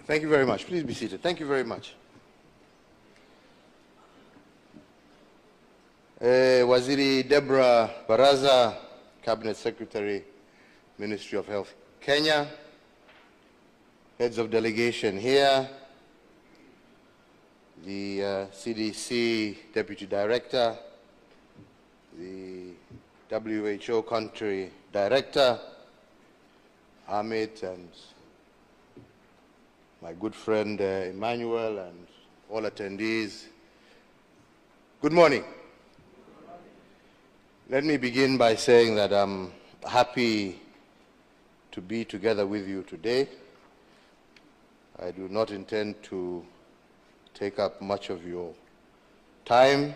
Thank you very much. Please be seated. Thank you very much. Waziri Deborah Baraza, Cabinet Secretary, Ministry of Health, Kenya, heads of delegation here, the CDC Deputy Director, the WHO Country Director, Amit, and my good friend Emmanuel, and all attendees. Good morning. Let me begin by saying that I'm happy to be together with you today. I do not intend to take up much of your time.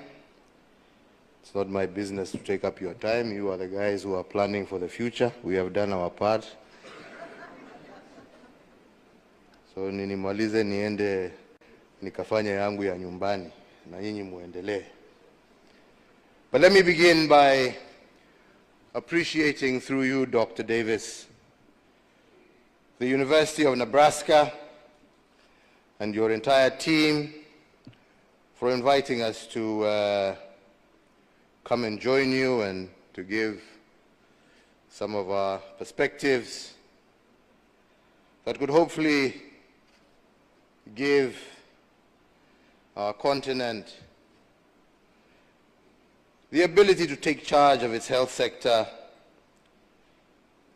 It's not my business to take up your time. You are the guys who are planning for the future. We have done our part. So ninimalize niende nikafanya yangu ya nyumbani na nyinyi muendelee. But let me begin by appreciating through you, Dr. Davis, the University of Nebraska and your entire team for inviting us to come and join you and to give some of our perspectives that could hopefully give our continent the ability to take charge of its health sector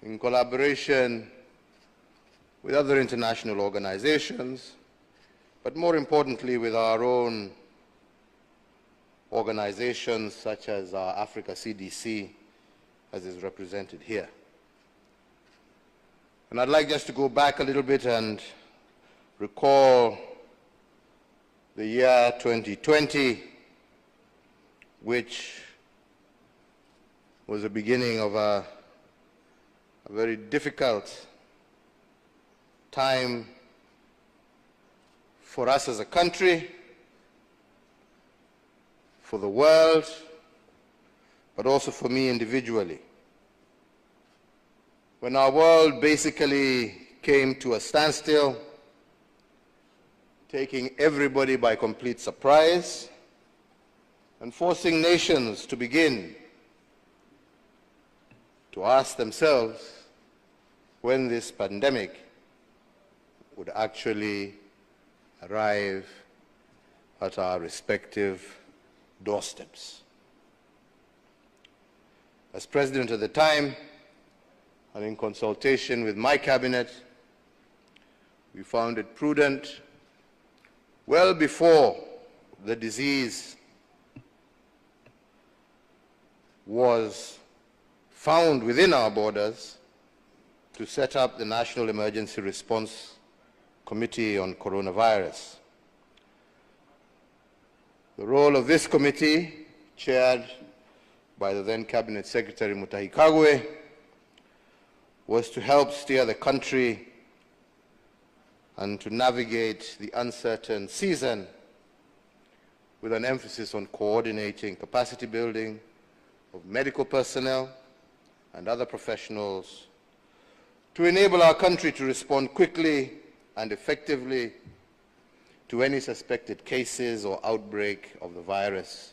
in collaboration with other international organizations, but more importantly with our own organizations such as our Africa CDC, as is represented here. And I'd like just to go back a little bit and recall the year 2020, which was the beginning of a very difficult time for us as a country, for the world, but also for me individually. When our world basically came to a standstill, taking everybody by complete surprise and forcing nations to begin to ask themselves when this pandemic would actually arrive at our respective doorsteps. As president at the time, and in consultation with my cabinet, we found it prudent, well before the disease was found within our borders, to set up the National Emergency Response Committee on Coronavirus. The role of this committee, chaired by the then Cabinet Secretary Mutahi Kagwe, was to help steer the country and to navigate the uncertain season with an emphasis on coordinating capacity building of medical personnel and other professionals to enable our country to respond quickly and effectively to any suspected cases or outbreak of the virus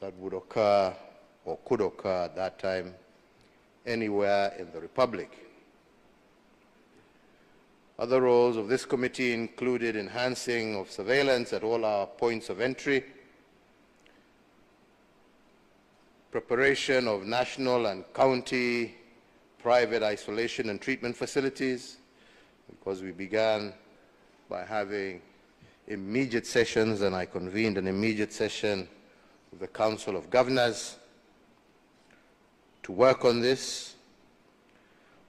that would occur or could occur at that time anywhere in the Republic. Other roles of this committee included enhancing of surveillance at all our points of entry, preparation of national and county private isolation and treatment facilities, because we began by having immediate sessions, and I convened an immediate session with the Council of Governors to work on this.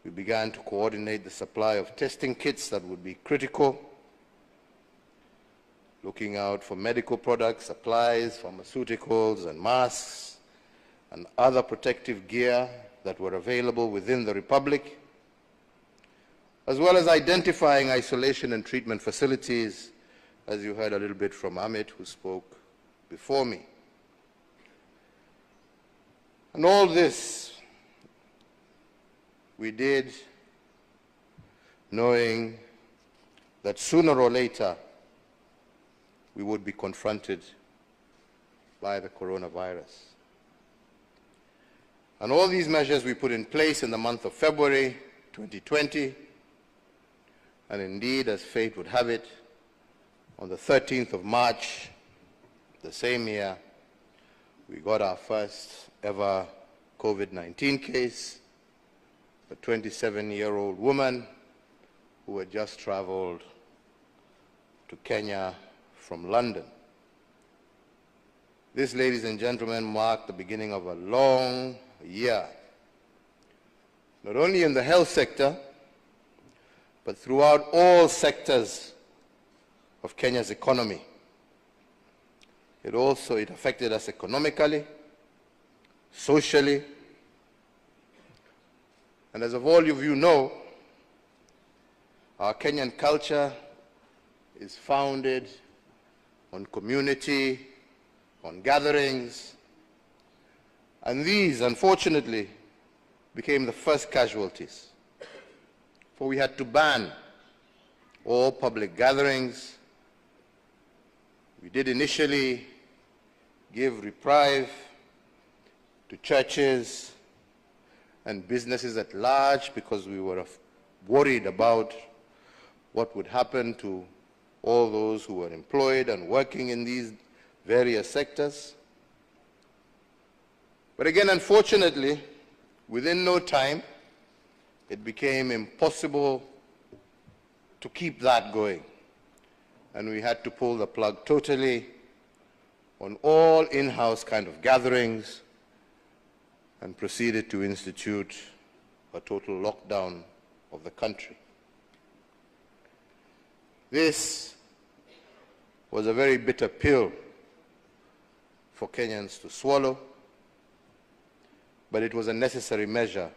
We began to coordinate the supply of testing kits that would be critical, looking out for medical products, supplies, pharmaceuticals, and masks, and other protective gear that were available within the Republic, as well as identifying isolation and treatment facilities, as you heard a little bit from Amit, who spoke before me. And all this we did knowing that sooner or later we would be confronted by the coronavirus. And all these measures we put in place in the month of February 2020, and indeed, as fate would have it, on the 13th of March the same year, we got our first ever COVID-19 case, a 27-year-old woman who had just traveled to Kenya from London. This, ladies and gentlemen, marked the beginning of a long year, not only in the health sector, but throughout all sectors of Kenya's economy. It affected us economically, socially, and as of all of you know, our Kenyan culture is founded on community, on gatherings, and these, unfortunately, became the first casualties. For we had to ban all public gatherings. We did initially give reprieve to churches and businesses at large because we were worried about what would happen to all those who were employed and working in these various sectors. But again, unfortunately, within no time, it became impossible to keep that going. And we had to pull the plug totally on all in-house kind of gatherings and proceeded to institute a total lockdown of the country. This was a very bitter pill for Kenyans to swallow, but it was a necessary measure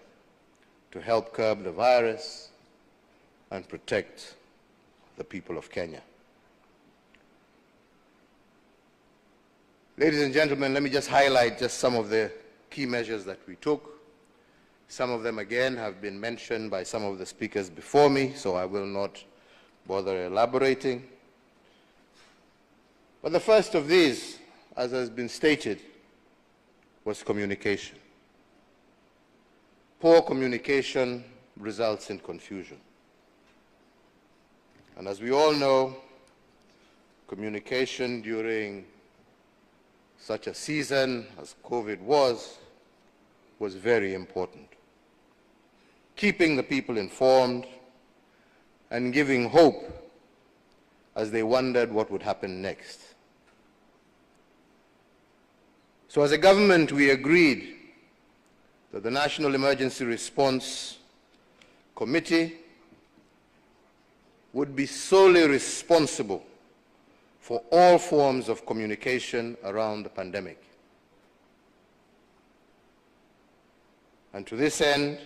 to help curb the virus and protect the people of Kenya. Ladies and gentlemen, let me just highlight just some of the key measures that we took. Some of them, again, have been mentioned by some of the speakers before me, so I will not bother elaborating. But the first of these, as has been stated, was communication. Poor communication results in confusion. And as we all know, communication during such a season as COVID was very important. Keeping the people informed and giving hope as they wondered what would happen next. So as a government, we agreed that the National Emergency Response Committee would be solely responsible for all forms of communication around the pandemic. And to this end,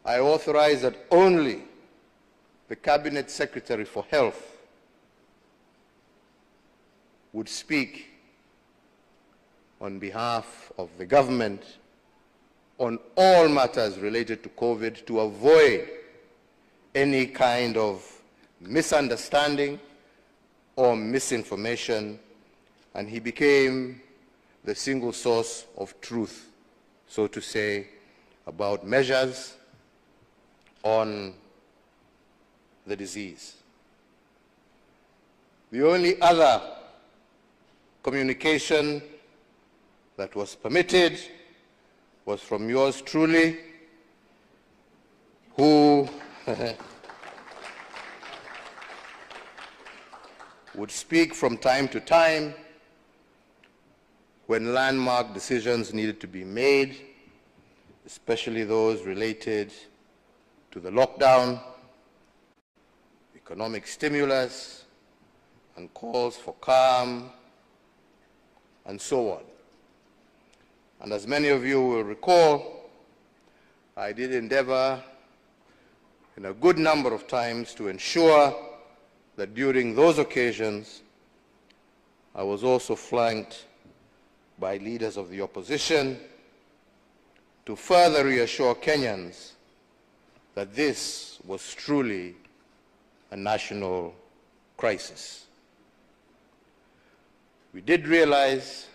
I authorize that only the Cabinet Secretary for Health would speak on behalf of the government on all matters related to COVID to avoid any kind of misunderstanding or misinformation, and he became the single source of truth, so to say, about measures on the disease. The only other communication that was permitted was from yours truly, who would speak from time to time when landmark decisions needed to be made, especially those related to the lockdown, economic stimulus, and calls for calm, and so on. And as many of you will recall, I did endeavor in a good number of times to ensure that during those occasions, I was also flanked by leaders of the opposition to further reassure Kenyans that this was truly a national crisis. We did realize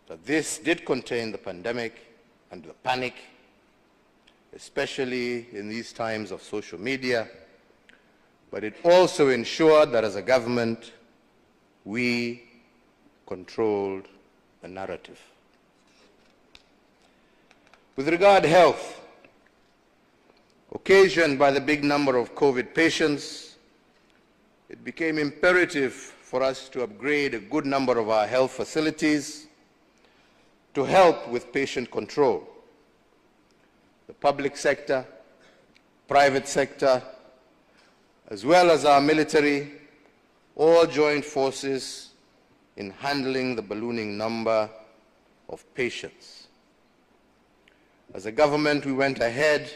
that this did contain the pandemic and the panic, especially in these times of social media, but it also ensured that as a government, we controlled the narrative. With regard to health, occasioned by the big number of COVID patients, it became imperative for us to upgrade a good number of our health facilities to help with patient control. The public sector, private sector, as well as our military, all joined forces in handling the ballooning number of patients. As a government, we went ahead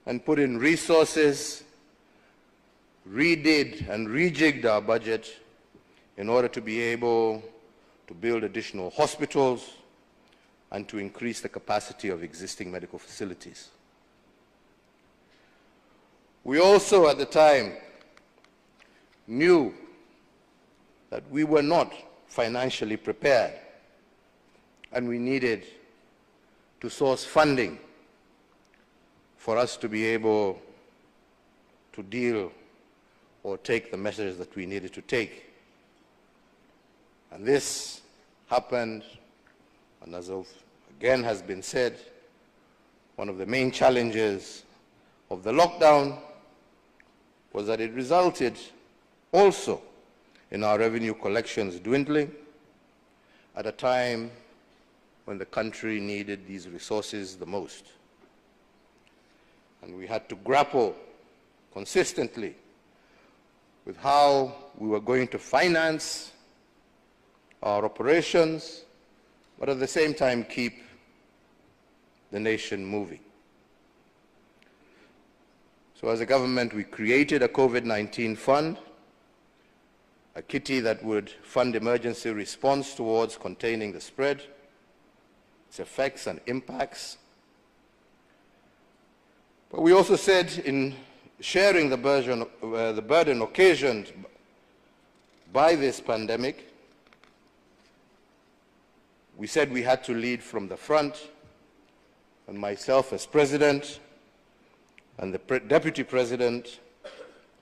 and put in resources, redid and rejigged our budget in order to be able to build additional hospitals and to increase the capacity of existing medical facilities. We also, at the time, knew that we were not financially prepared and we needed to source funding for us to be able to deal or take the measures that we needed to take. And this happened, and as again has been said, one of the main challenges of the lockdown was that it resulted also in our revenue collections dwindling at a time when the country needed these resources the most. And we had to grapple consistently with how we were going to finance our operations, but at the same time keep the nation moving. So as a government, we created a COVID-19 fund, a kitty that would fund emergency response towards containing the spread, its effects and impacts. But we also said in sharing the burden occasioned by this pandemic, we said we had to lead from the front, and myself as president and the deputy president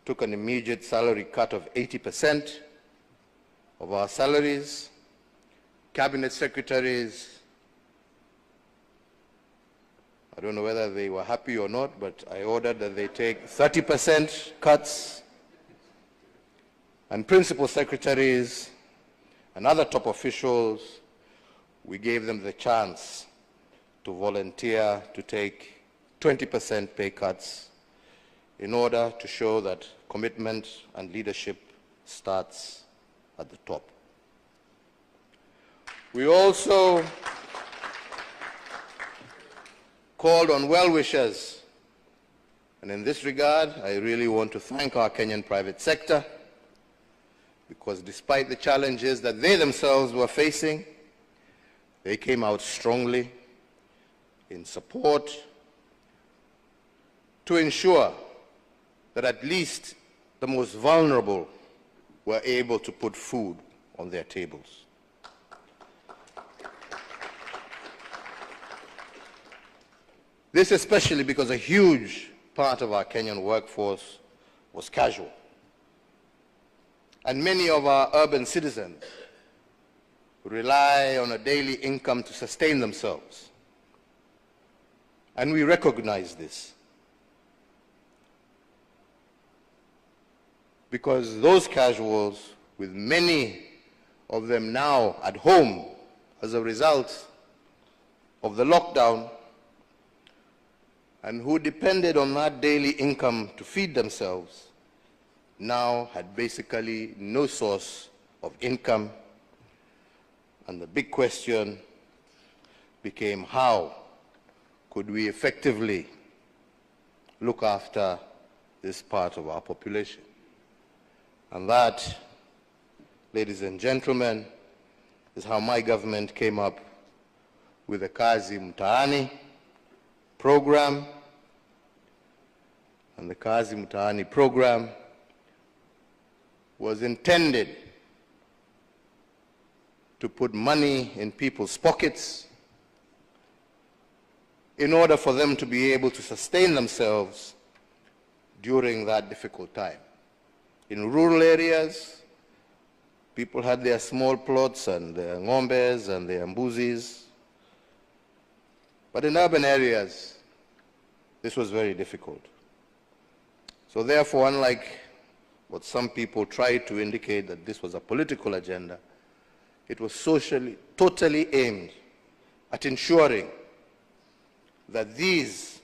took an immediate salary cut of 80% of our salaries. Cabinet secretaries, I don't know whether they were happy or not, but I ordered that they take 30% cuts. And principal secretaries and other top officials, we gave them the chance to volunteer to take 20% pay cuts in order to show that commitment and leadership starts at the top. We also called on well-wishers, and in this regard, I really want to thank our Kenyan private sector, because despite the challenges that they themselves were facing, they came out strongly in support to ensure that at least the most vulnerable were able to put food on their tables. This especially because a huge part of our Kenyan workforce was casual. And many of our urban citizens rely on a daily income to sustain themselves. And we recognize this, because those casuals, with many of them now at home as a result of the lockdown, and who depended on that daily income to feed themselves, now had basically no source of income. And the big question became, how could we effectively look after this part of our population? And that, ladies and gentlemen, is how my government came up with the Kazi Mtaani program. And and the Kazi Mtaani program was intended to put money in people's pockets in order for them to be able to sustain themselves during that difficult time. In rural areas, people had their small plots and their ngombes and their mbuzis. But in urban areas, this was very difficult. So therefore, unlike what some people tried to indicate that this was a political agenda, it was socially, totally aimed at ensuring that these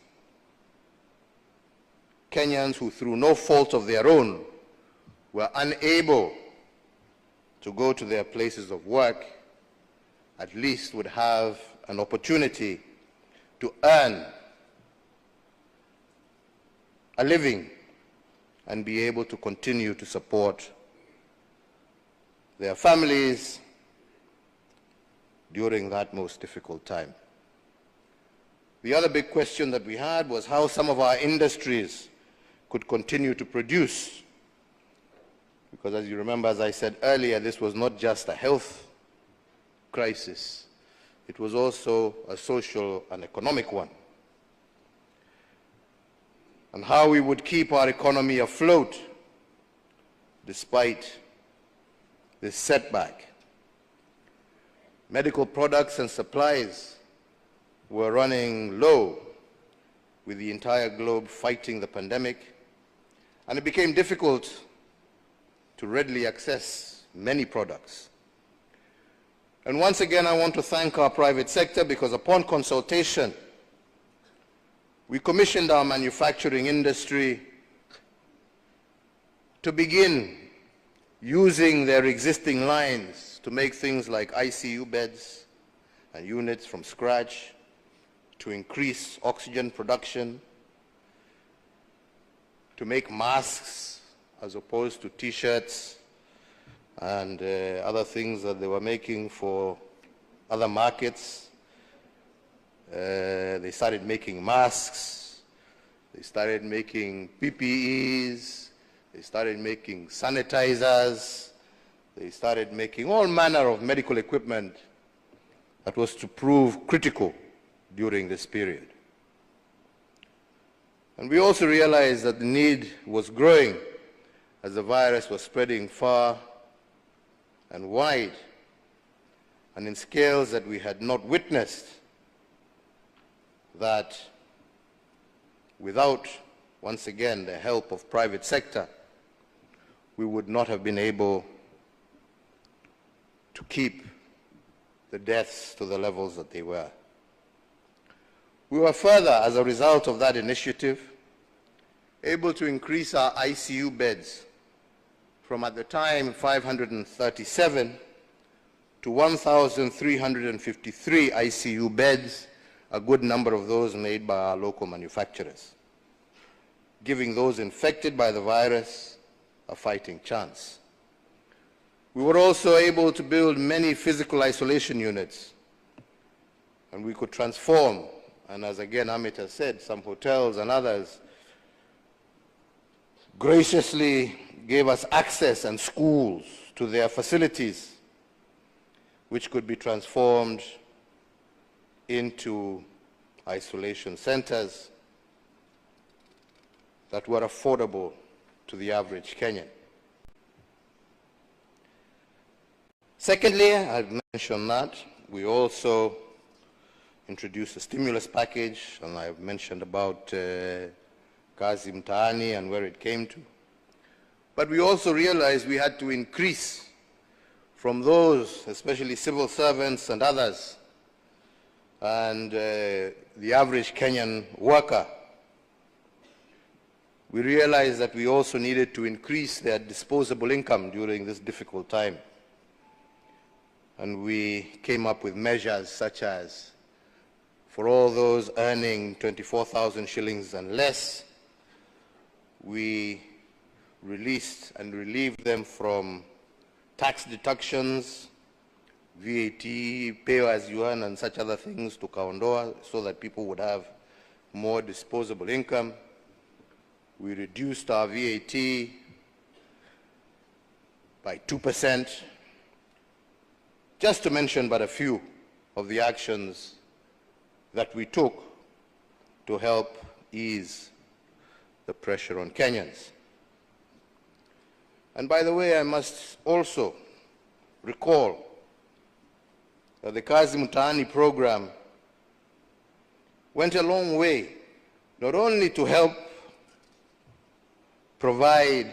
Kenyans who, through no fault of their own, were unable to go to their places of work, at least would have an opportunity to earn a living and be able to continue to support their families during that most difficult time. The other big question that we had was how some of our industries could continue to produce. Because as you remember, as I said earlier, this was not just a health crisis. It was also a social and economic one. And how we would keep our economy afloat despite this setback. Medical products and supplies were running low with the entire globe fighting the pandemic, and it became difficult to readily access many products. And once again, I want to thank our private sector because upon consultation, we commissioned our manufacturing industry to begin using their existing lines to make things like ICU beds and units from scratch, to increase oxygen production, to make masks as opposed to T-shirts and other things that they were making for other markets. They started making masks, they started making PPEs, they started making sanitizers, they started making all manner of medical equipment that was to prove critical during this period. And we also realized that the need was growing as the virus was spreading far and wide and in scales that we had not witnessed, that without, once again, the help of private sector, we would not have been able to keep the deaths to the levels that they were. We were further, as a result of that initiative, able to increase our ICU beds from, at the time, 537 to 1,353 ICU beds, a good number of those made by our local manufacturers, giving those infected by the virus a fighting chance. We were also able to build many physical isolation units, and we could transform, and as again Amit has said, some hotels and others graciously gave us access and schools to their facilities, which could be transformed into isolation centers that were affordable to the average Kenyan. Secondly, I've mentioned that we also introduced a stimulus package, and I've mentioned about Kazi Mtaani and where it came to. But we also realized we had to increase from those, especially civil servants and others, and the average Kenyan worker. We realized that we also needed to increase their disposable income during this difficult time. And we came up with measures such as, for all those earning 24,000 shillings and less, we released and relieved them from tax deductions, VAT, pay as you earn, and such other things to Kaondoa, so that people would have more disposable income. We reduced our VAT by 2%, just to mention but a few of the actions that we took to help ease the pressure on Kenyans. And by the way, I must also recall that the Kazi Mtaani program went a long way, not only to help provide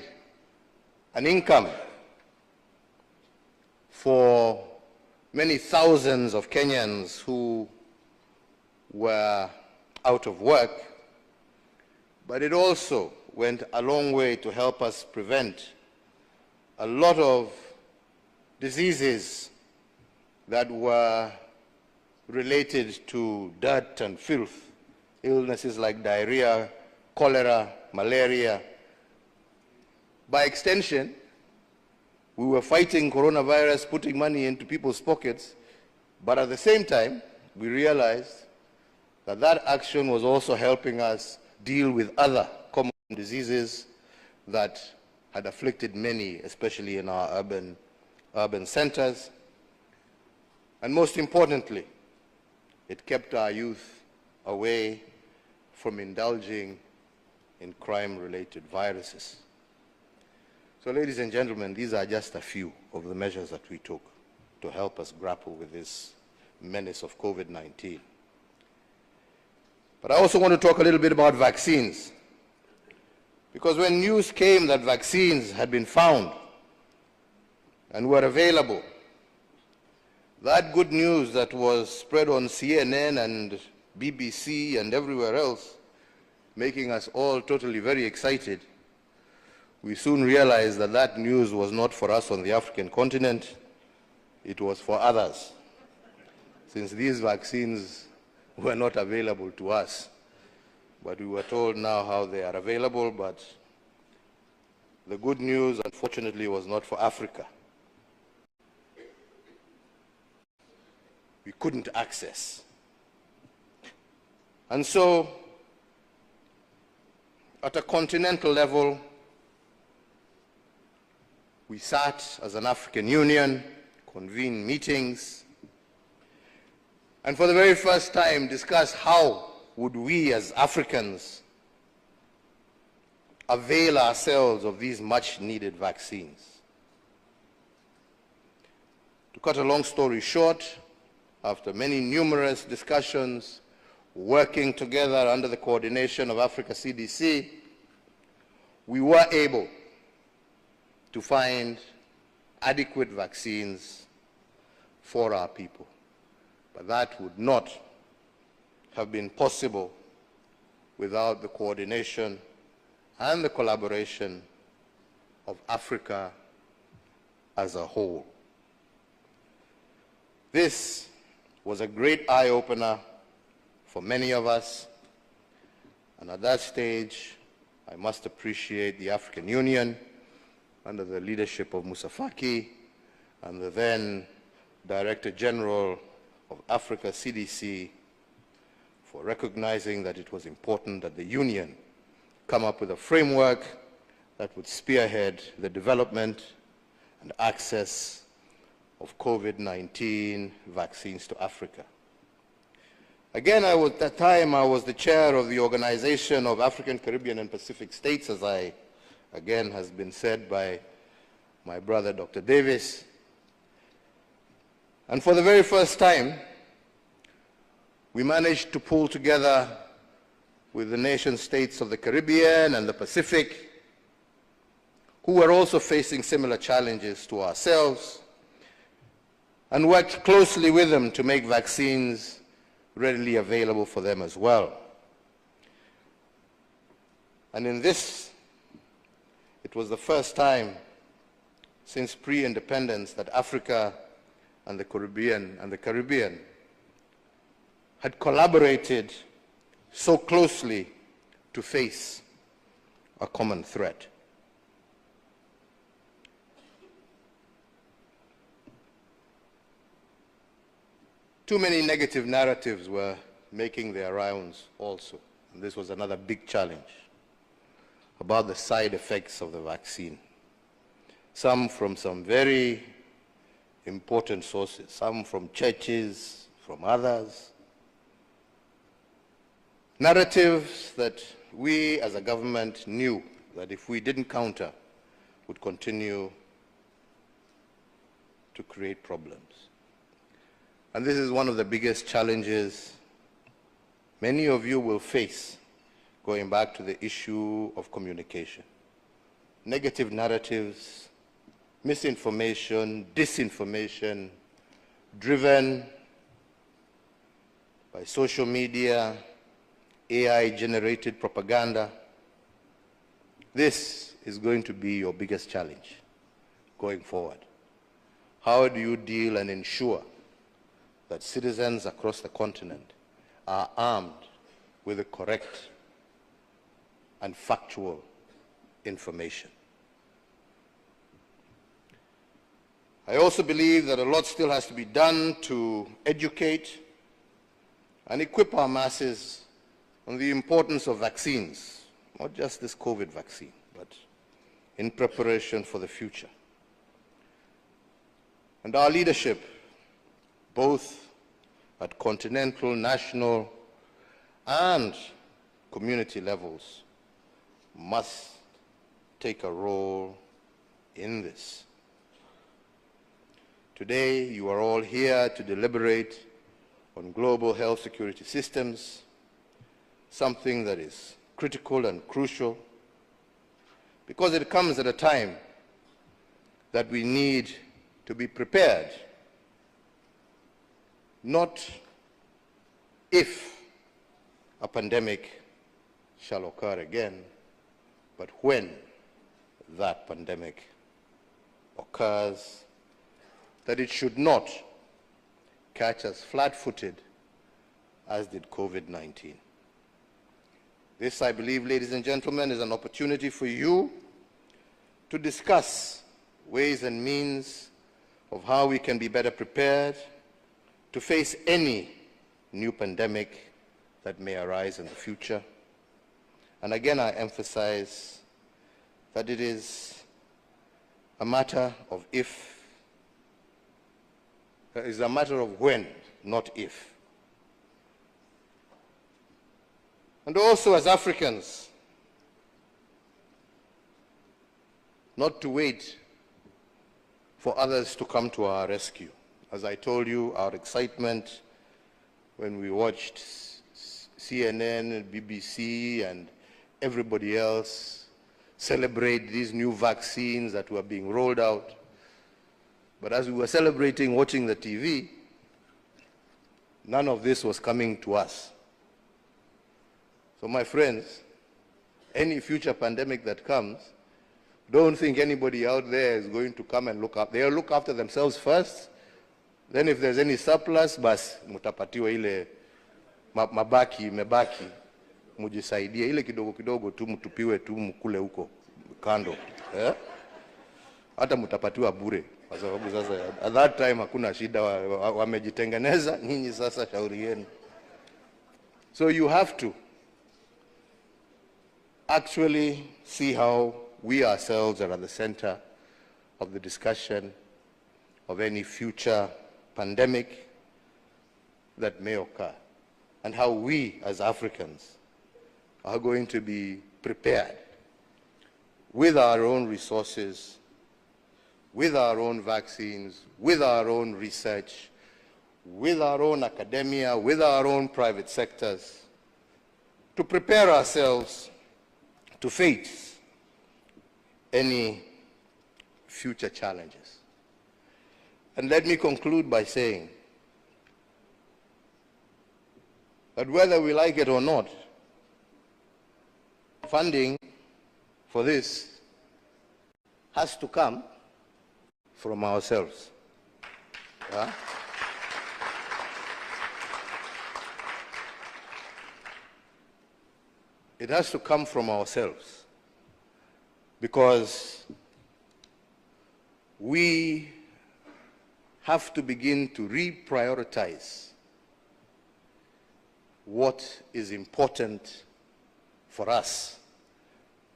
an income for many thousands of Kenyans who were out of work, but it also went a long way to help us prevent a lot of diseases that were related to dirt and filth, illnesses like diarrhea, cholera, malaria. By extension, we were fighting coronavirus, putting money into people's pockets, but at the same time, we realized that that action was also helping us deal with other common diseases that had afflicted many, especially in our urban centers. And most importantly, it kept our youth away from indulging in crime-related viruses. So, ladies and gentlemen, these are just a few of the measures that we took to help us grapple with this menace of COVID-19. But I also want to talk a little bit about vaccines, because when news came that vaccines had been found and were available, that good news that was spread on CNN and BBC and everywhere else, making us all totally very excited, we soon realized that that news was not for us on the African continent, it was for others, since these vaccines were not available to us. But we were told now how they are available, but the good news, unfortunately, was not for Africa. We couldn't access. And so, at a continental level, we sat as an African Union, convened meetings, and for the very first time discussed how would we as Africans avail ourselves of these much-needed vaccines. To cut a long story short, after many numerous discussions, working together under the coordination of Africa CDC, we were able to find adequate vaccines for our people. But that would not have been possible without the coordination and the collaboration of Africa as a whole. This was a great eye-opener for many of us, and at that stage, I must appreciate the African Union under the leadership of Musa Faki and the then Director General of Africa CDC for recognizing that it was important that the Union come up with a framework that would spearhead the development and access of COVID-19 vaccines to Africa. Again, at that time, I was the chair of the Organization of African, Caribbean, and Pacific States, as again has been said by my brother, Dr. Davis. And for the very first time, we managed to pull together with the nation states of the Caribbean and the Pacific, who were also facing similar challenges to ourselves, and worked closely with them to make vaccines readily available for them as well. And in this, it was the first time since pre-independence that Africa and the Caribbean had collaborated so closely to face a common threat. Too many negative narratives were making their rounds also, and this was another big challenge. about the side effects of the vaccine. Some from some very important sources, some from churches, from others. Narratives that we as a government knew that if we didn't counter, would continue to create problems. And this is one of the biggest challenges many of you will face going back to the issue of communication. Negative narratives, misinformation, disinformation, driven by social media, AI-generated propaganda. This is going to be your biggest challenge going forward. How do you deal and ensure that citizens across the continent are armed with the correct and factual information? I also believe that a lot still has to be done to educate and equip our masses on the importance of vaccines, not just this COVID vaccine, but in preparation for the future. And our leadership, both at continental, national, and community levels, must take a role in this. Today, you are all here to deliberate on global health security systems, something that is critical and crucial, because it comes at a time that we need to be prepared, not if a pandemic shall occur again, but when that pandemic occurs, that it should not catch us flat-footed as did COVID-19. This, I believe, ladies and gentlemen, is an opportunity for you to discuss ways and means of how we can be better prepared to face any new pandemic that may arise in the future. And again, I emphasize that it is a matter of if, it is a matter of when, not if. And also as Africans, not to wait for others to come to our rescue. As I told you, our excitement when we watched CNN, BBC, and everybody else celebrate these new vaccines that were being rolled out. But as we were celebrating watching the TV, none of this was coming to us. So my friends, any future pandemic that comes, don't think anybody out there is going to come and look up. They'll look after themselves first. Then if there's any surplus, basi mutapatiwa ile mabaki, mebaki, mujisaidie. Ile kidogo kidogo tu mtupiwe tu mkule huko kando. Hata mutapatiwa bure. Kwa sababu sasa at that time hakuna shida, wamejitengeneza, nyinyi sasa shauri yenu. So you have to actually see how we ourselves are at the center of the discussion of any future pandemic that may occur, and how we as Africans are going to be prepared with our own resources, with our own vaccines, with our own research, with our own academia, with our own private sectors, to prepare ourselves to face any future challenges. And let me conclude by saying that whether we like it or not, funding for this has to come from ourselves. Yeah? It has to come from ourselves, because we have to begin to reprioritize what is important for us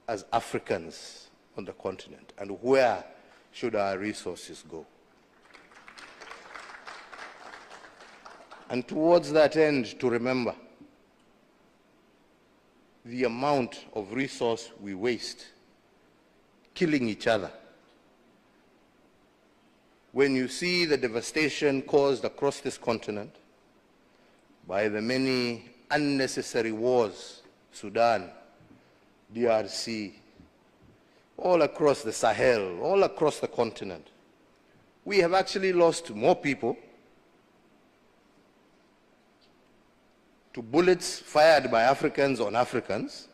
as Africans on the continent, and where should our resources go? And towards that end, to remember the amount of resource we waste killing each other. When you see the devastation caused across this continent by the many unnecessary wars, Sudan, DRC, all across the Sahel, all across the continent, we have actually lost more people to bullets fired by Africans on Africans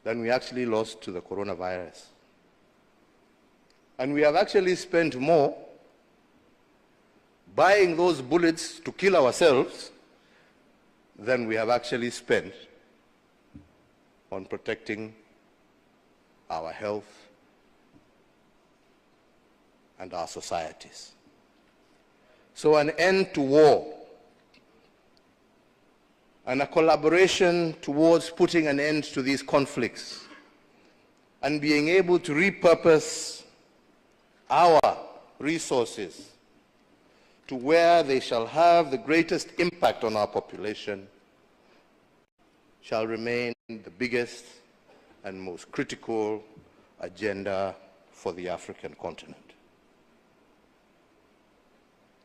than we actually lost to the coronavirus. And we have actually spent more buying those bullets to kill ourselves than we have actually spent on protecting our health and our societies. So an end to war and a collaboration towards putting an end to these conflicts and being able to repurpose our resources to where they shall have the greatest impact on our population shall remain the biggest and most critical agenda for the African continent.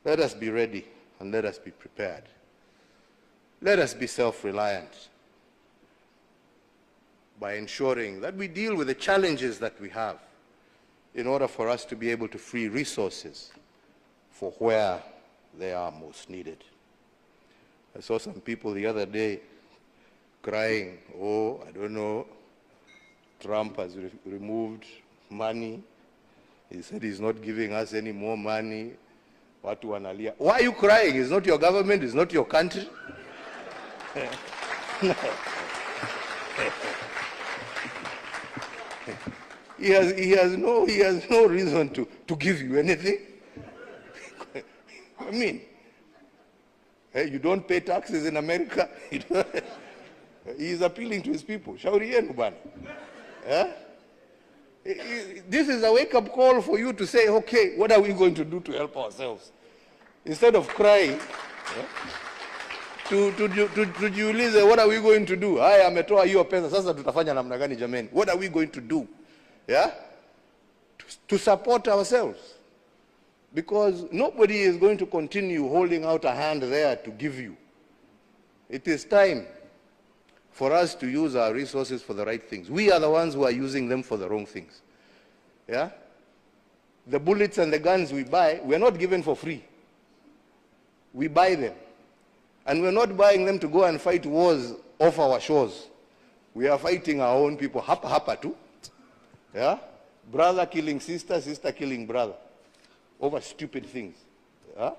Let us be ready and let us be prepared. Let us be self-reliant by ensuring that we deal with the challenges that we have in order for us to be able to free resources for where they are most needed. I saw some people the other day crying, oh, I don't know, Trump has removed money. He said he's not giving us any more money. Watu wanalia. Why are you crying? It's not your government, it's not your country. He has no reason to give you anything. I mean, you don't pay taxes in America. He is appealing to his people. Shauri yenu bwana. This is a wake-up call for you to say, okay, what are we going to do to help ourselves? Instead of crying, tujiulize, what are we going to do? Haya ametoa hiyo pesa, sasa tutafanya namna gani jameni? What are we going to do? Yeah? To support ourselves. Because nobody is going to continue holding out a hand there to give you. It is time for us to use our resources for the right things. We are the ones who are using them for the wrong things. Yeah? The bullets and the guns we buy, we are not given for free. We buy them. And we're not buying them to go and fight wars off our shores. We are fighting our own people, hapa too. Yeah? Brother killing sister, sister killing brother. Over stupid things. Yeah?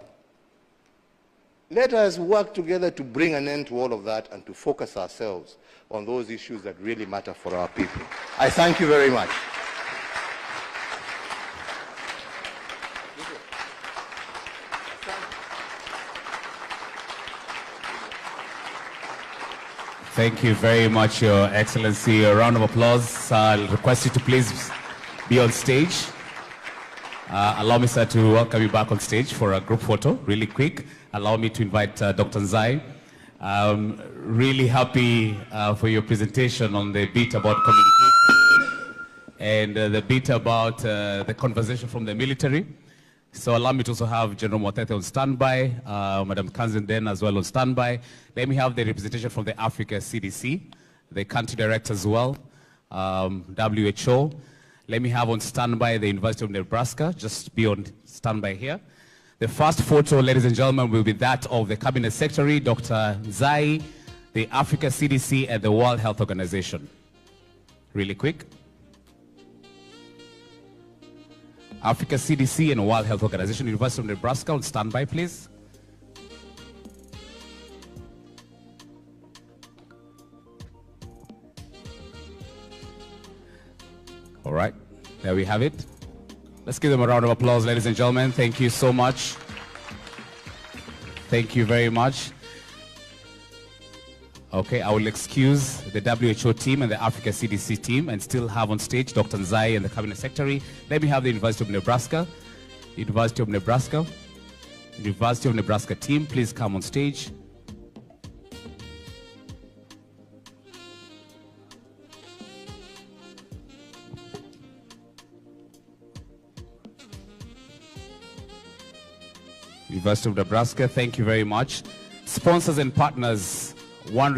Let us work together to bring an end to all of that and to focus ourselves on those issues that really matter for our people. I thank you very much. Thank you very much, Your Excellency. A round of applause. I'll request you to please be on stage. Allow me, sir, to welcome you back on stage for a group photo, really quick. Allow me to invite Dr. Nzai. Really happy for your presentation on the bit about communication and the bit about the conversation from the military. So allow me to also have General Motete on standby, Madam Kanzinden as well on standby. Let me have the representation from the Africa CDC, the country director as well, WHO. Let me have on standby the University of Nebraska, just be on standby here. The first photo, ladies and gentlemen, will be that of the Cabinet Secretary, Dr. Nzai, the Africa CDC, and the World Health Organization. Really quick. Africa CDC and World Health Organization, University of Nebraska, on standby, please. All right, there we have it. Let's give them a round of applause, ladies and gentlemen. Thank you so much. Thank you very much. Okay, I will excuse the WHO team and the Africa CDC team and still have on stage Dr. Nzai and the Cabinet Secretary. Let me have the University of Nebraska. University of Nebraska. University of Nebraska team, please come on stage. University of Nebraska, thank you very much. Sponsors and partners, one